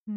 La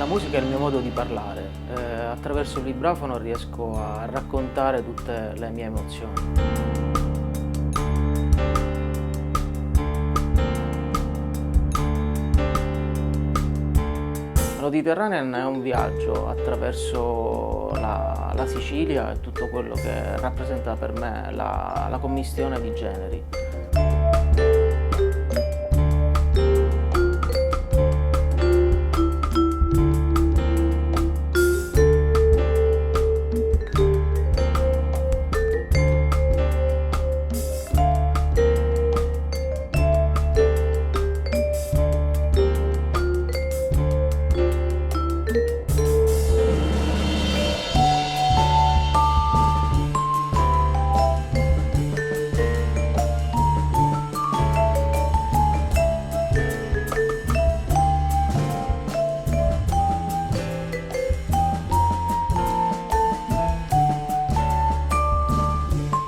musica è il mio modo di parlare, attraverso il vibrafono riesco a raccontare tutte le mie emozioni. Mediterranean è un viaggio attraverso la Sicilia e tutto quello che rappresenta per me la commistione di generi.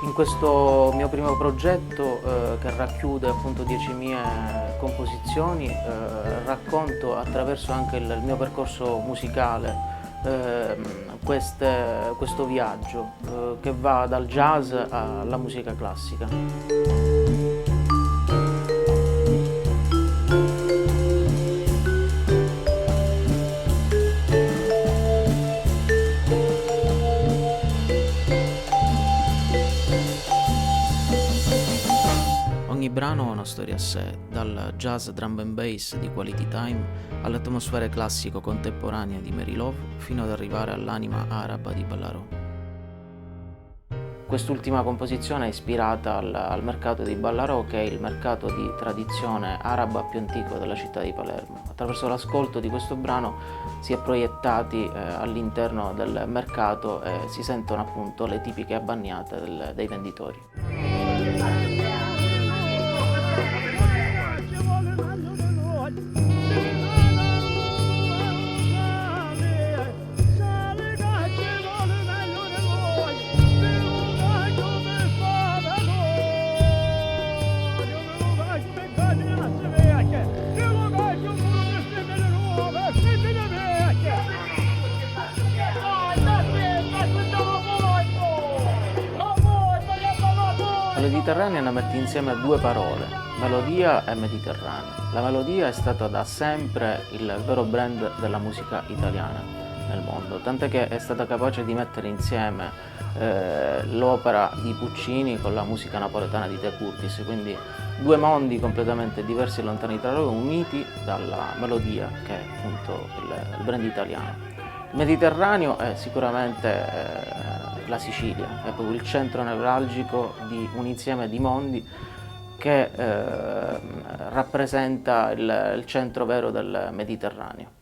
In questo mio primo progetto, che racchiude appunto 10 mie composizioni, racconto attraverso anche il mio percorso musicale questo viaggio che va dal jazz alla musica classica. Ogni brano ha una storia a sé, dal jazz drum and bass di Quality Time alle atmosfere classico contemporanee di Mary Love fino ad arrivare all'anima araba di Ballarò. Quest'ultima composizione è ispirata al mercato di Ballarò, che è il mercato di tradizione araba più antico della città di Palermo. Attraverso l'ascolto di questo brano si è proiettati all'interno del mercato e si sentono appunto le tipiche abbagnate dei venditori. Mediterranean mette insieme due parole, melodia e Mediterraneo. La melodia è stata da sempre il vero brand della musica italiana nel mondo, tant'è che è stata capace di mettere insieme l'opera di Puccini con la musica napoletana di De Curtis, quindi due mondi completamente diversi e lontani tra loro, uniti dalla melodia che è appunto il brand italiano. Il Mediterraneo è sicuramente la Sicilia, è proprio il centro nevralgico di un insieme di mondi che rappresenta il centro vero del Mediterraneo.